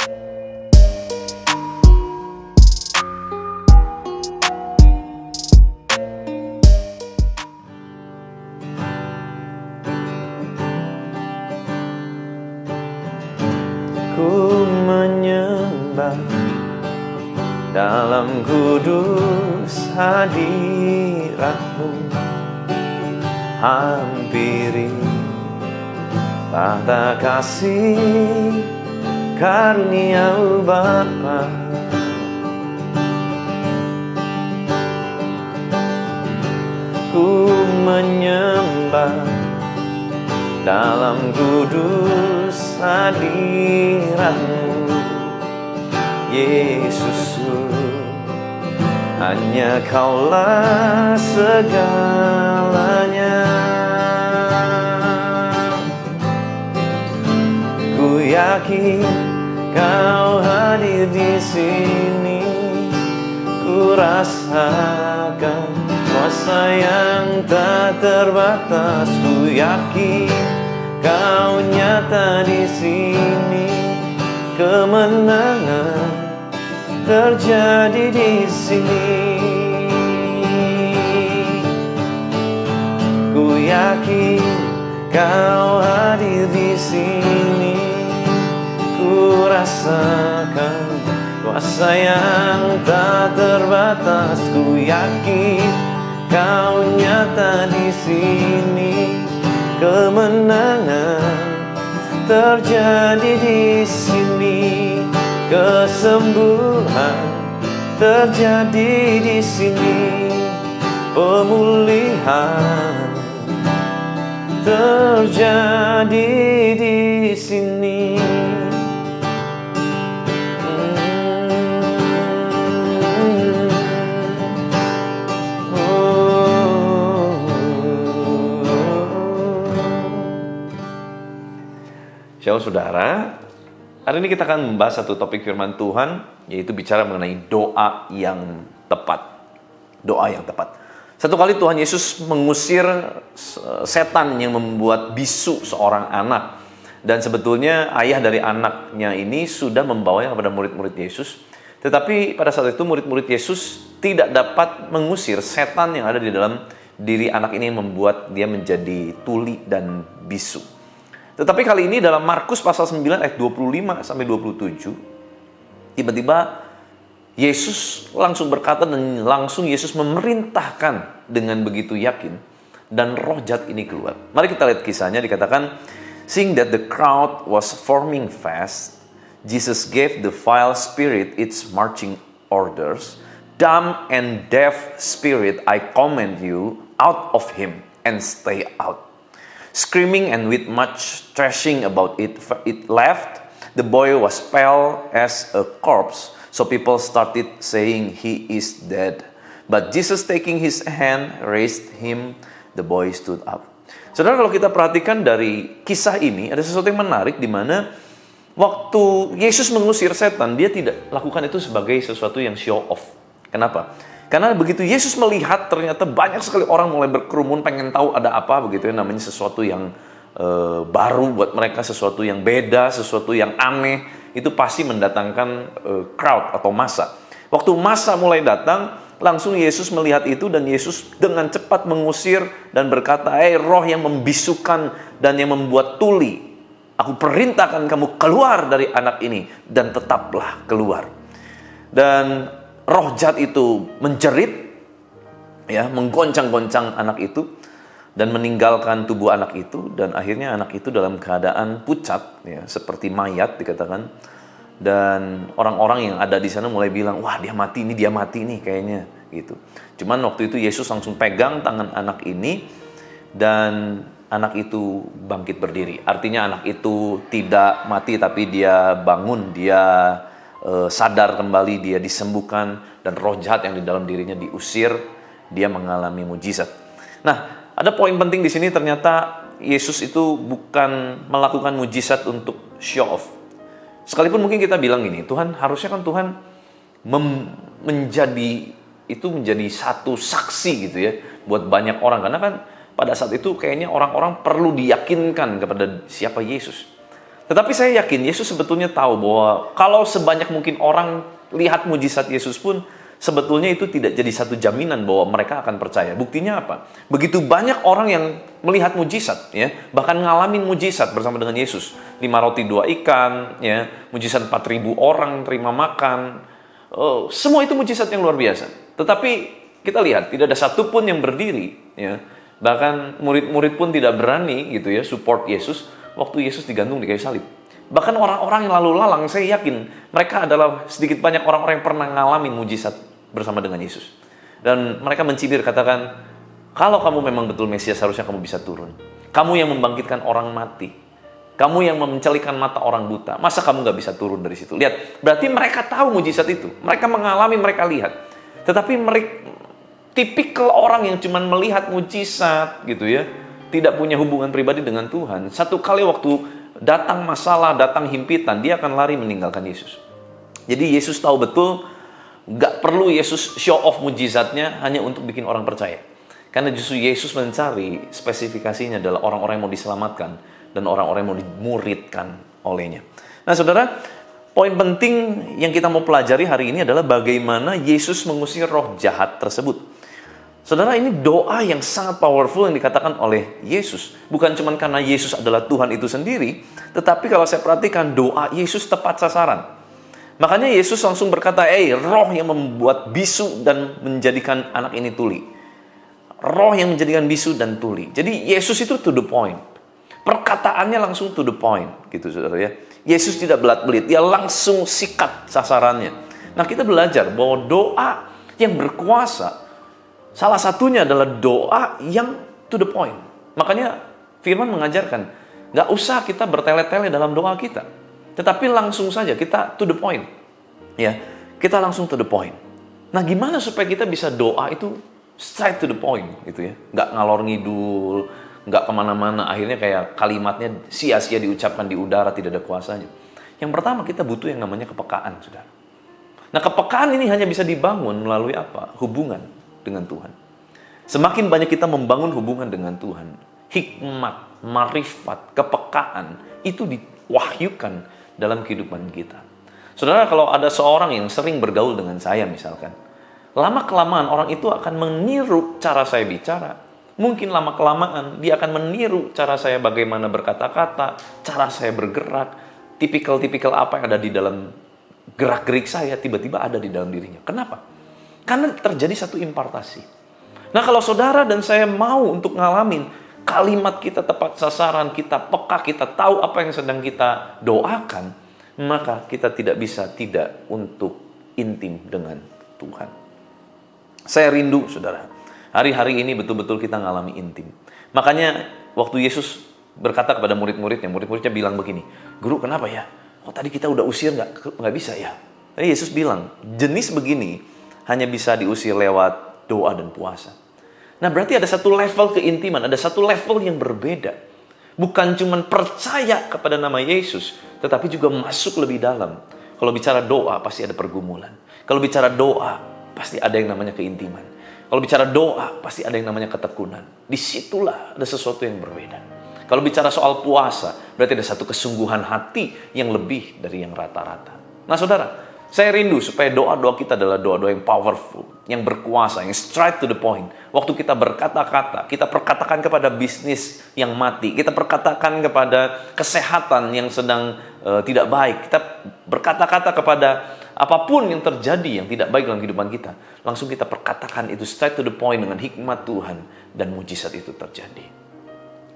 Ku menyembah dalam kudus hadirat-Mu, hampiri tahta kasih karunia Bapa. Ku menyembah dalam kudus hadirat-Mu, Yesusku, hanya Kaulah segalanya. Ku yakin Kau hadir di sini, ku rasakan kuasa yang tak terbatas. Ku yakin Kau nyata di sini, kemenangan terjadi di sini. Ku yakin Kau hadir di sini, ku rasakan kuasa yang tak terbatas. Ku yakin Kau nyata di sini, kemenangan terjadi di sini, kesembuhan terjadi di sini, pemulihan terjadi di sini. Shalom saudara, hari ini kita akan membahas satu topik firman Tuhan, yaitu bicara mengenai doa yang tepat. Doa yang tepat. Satu kali Tuhan Yesus mengusir setan yang membuat bisu seorang anak. Dan sebetulnya ayah dari anaknya ini sudah membawanya kepada murid-murid Yesus. Tetapi pada saat itu murid-murid Yesus tidak dapat mengusir setan yang ada di dalam diri anak ini, yang membuat dia menjadi tuli dan bisu. Tetapi kali ini dalam Markus pasal 9 ayat 25 sampai 27, tiba-tiba Yesus langsung berkata dan langsung Yesus memerintahkan dengan begitu yakin, dan roh jahat ini keluar. Mari kita lihat kisahnya. Dikatakan, seeing that the crowd was forming fast, Jesus gave the vile spirit its marching orders. Dumb and deaf spirit, I command you out of him and stay out. Screaming and with much thrashing about it, it left. The boy was pale as a corpse, so people started saying he is dead. But Jesus taking his hand, raised him, the boy stood up. Saudara, kalau kita perhatikan dari kisah ini, ada sesuatu yang menarik di mana waktu Yesus mengusir setan, dia tidak lakukan itu sebagai sesuatu yang show off. Kenapa? Karena begitu Yesus melihat ternyata banyak sekali orang mulai berkerumun pengen tahu ada apa begitu ya, namanya sesuatu yang baru buat mereka, sesuatu yang beda, sesuatu yang aneh, itu pasti mendatangkan crowd atau massa. Waktu massa mulai datang, langsung Yesus melihat itu dan Yesus dengan cepat mengusir dan berkata, roh yang membisukan dan yang membuat tuli, aku perintahkan kamu keluar dari anak ini dan tetaplah keluar. Dan roh jahat itu menjerit, ya, menggoncang-goncang anak itu dan meninggalkan tubuh anak itu, dan akhirnya anak itu dalam keadaan pucat, ya, seperti mayat dikatakan. Dan orang-orang yang ada di sana mulai bilang, wah dia mati nih kayaknya gitu. Cuman waktu itu Yesus langsung pegang tangan anak ini dan anak itu bangkit berdiri. Artinya anak itu tidak mati tapi dia bangun, dia sadar kembali, dia disembuhkan, dan roh jahat yang di dalam dirinya diusir, dia mengalami mujizat. Nah, ada poin penting di sini, ternyata Yesus itu bukan melakukan mujizat untuk show off. Sekalipun mungkin kita bilang gini, Tuhan harusnya kan Tuhan menjadi satu saksi gitu ya buat banyak orang, karena kan pada saat itu kayaknya orang-orang perlu diyakinkan kepada siapa Yesus. Tetapi saya yakin Yesus sebetulnya tahu bahwa kalau sebanyak mungkin orang lihat mujizat Yesus pun, sebetulnya itu tidak jadi satu jaminan bahwa mereka akan percaya. Buktinya apa? Begitu banyak orang yang melihat mujizat, ya, bahkan ngalamin mujizat bersama dengan Yesus. 5 roti 2 ikan, ya, mujizat 4.000 orang terima makan. Semua itu mujizat yang luar biasa. Tetapi kita lihat tidak ada satupun yang berdiri, ya. Bahkan murid-murid pun tidak berani gitu ya support Yesus waktu Yesus digantung di kayu salib. Bahkan orang-orang yang lalu lalang, saya yakin mereka adalah sedikit banyak orang-orang yang pernah ngalamin mujizat bersama dengan Yesus. Dan mereka mencibir, katakan, kalau kamu memang betul Mesias, harusnya kamu bisa turun. Kamu yang membangkitkan orang mati, kamu yang mencelikan mata orang buta, masa kamu nggak bisa turun dari situ? Lihat, berarti mereka tahu mujizat itu, mereka mengalami, mereka lihat. Tetapi mereka tipikal orang yang cuma melihat mujizat gitu ya, tidak punya hubungan pribadi dengan Tuhan. Satu kali waktu datang masalah, datang himpitan, dia akan lari meninggalkan Yesus. Jadi Yesus tahu betul, gak perlu Yesus show off mujizatnya hanya untuk bikin orang percaya. Karena justru Yesus mencari spesifikasinya adalah orang-orang yang mau diselamatkan dan orang-orang yang mau dimuridkan olehnya. Nah saudara, poin penting yang kita mau pelajari hari ini adalah bagaimana Yesus mengusir roh jahat tersebut. Saudara, ini doa yang sangat powerful yang dikatakan oleh Yesus. Bukan cuma karena Yesus adalah Tuhan itu sendiri, tetapi kalau saya perhatikan doa Yesus tepat sasaran. Makanya Yesus langsung berkata, roh yang membuat bisu dan menjadikan anak ini tuli. Roh yang menjadikan bisu dan tuli. Jadi Yesus itu to the point. Perkataannya langsung to the point, gitu saudara ya. Yesus tidak belat-belit, dia langsung sikat sasarannya. Nah, kita belajar bahwa doa yang berkuasa, salah satunya adalah doa yang to the point. Makanya firman mengajarkan, gak usah kita bertele-tele dalam doa kita, tetapi langsung saja kita to the point. Ya, kita langsung to the point. Nah, gimana supaya kita bisa doa itu straight to the point gitu ya? Gak ngalor ngidul, gak kemana-mana, akhirnya kayak kalimatnya sia-sia diucapkan di udara, tidak ada kuasanya. Yang pertama, kita butuh yang namanya kepekaan, saudara. Nah, kepekaan ini hanya bisa dibangun melalui apa? Hubungan dengan Tuhan. Semakin banyak kita membangun hubungan dengan Tuhan, hikmat, marifat, kepekaan itu diwahyukan dalam kehidupan kita. Saudara, kalau ada seorang yang sering bergaul dengan saya misalkan, lama-kelamaan orang itu akan meniru cara saya bicara. Mungkin lama-kelamaan dia akan meniru cara saya bagaimana berkata-kata, cara saya bergerak, tipikal-tipikal apa yang ada di dalam gerak-gerik saya tiba-tiba ada di dalam dirinya. Kenapa? Karena terjadi satu impartasi. Nah, kalau saudara dan saya mau untuk ngalamin kalimat kita tepat sasaran, kita peka, kita tahu apa yang sedang kita doakan, maka kita tidak bisa tidak untuk intim dengan Tuhan. Saya rindu, saudara, hari-hari ini betul-betul kita ngalami intim. Makanya waktu Yesus berkata kepada murid-muridnya, murid-muridnya bilang begini, "Guru, kenapa ya? Kok tadi kita udah usir nggak bisa ya?" Tapi Yesus bilang, jenis begini hanya bisa diusir lewat doa dan puasa. Nah, berarti ada satu level keintiman, ada satu level yang berbeda. Bukan cuma percaya kepada nama Yesus, tetapi juga masuk lebih dalam. Kalau bicara doa, pasti ada pergumulan. Kalau bicara doa, pasti ada yang namanya keintiman. Kalau bicara doa, pasti ada yang namanya ketekunan. Disitulah ada sesuatu yang berbeda. Kalau bicara soal puasa, berarti ada satu kesungguhan hati yang lebih dari yang rata-rata. Nah, saudara, saya rindu supaya doa-doa kita adalah doa-doa yang powerful, yang berkuasa, yang straight to the point. Waktu kita berkata-kata, kita perkatakan kepada bisnis yang mati, kita perkatakan kepada kesehatan yang sedang tidak baik, kita berkata-kata kepada apapun yang terjadi yang tidak baik dalam kehidupan kita, langsung kita perkatakan itu straight to the point dengan hikmat Tuhan, dan mujizat itu terjadi.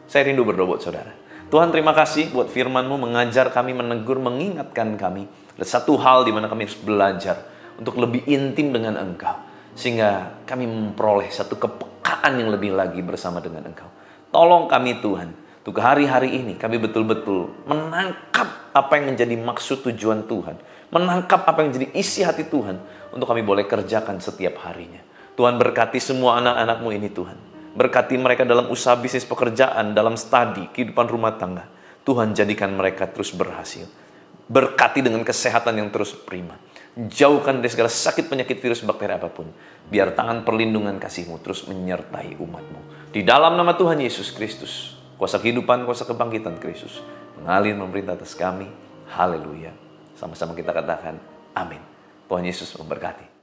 Saya rindu berdoa buat saudara. Tuhan, terima kasih buat firman-Mu mengajar kami, menegur, mengingatkan kami. Ada satu hal di mana kami harus belajar untuk lebih intim dengan Engkau, sehingga kami memperoleh satu kepekaan yang lebih lagi bersama dengan Engkau. Tolong kami Tuhan, untuk hari-hari ini kami betul-betul menangkap apa yang menjadi maksud tujuan Tuhan, menangkap apa yang menjadi isi hati Tuhan, untuk kami boleh kerjakan setiap harinya. Tuhan, berkati semua anak-anak-Mu ini Tuhan. Berkati mereka dalam usaha bisnis pekerjaan, dalam studi, kehidupan rumah tangga. Tuhan, jadikan mereka terus berhasil. Berkati dengan kesehatan yang terus prima. Jauhkan dari segala sakit, penyakit, virus, bakteri apapun. Biar tangan perlindungan kasih-Mu terus menyertai umat-Mu. Di dalam nama Tuhan Yesus Kristus kuasa kehidupan, kuasa kebangkitan Kristus mengalir memerintah atas kami. Haleluya. Sama-sama kita katakan amin. Tuhan Yesus memberkati.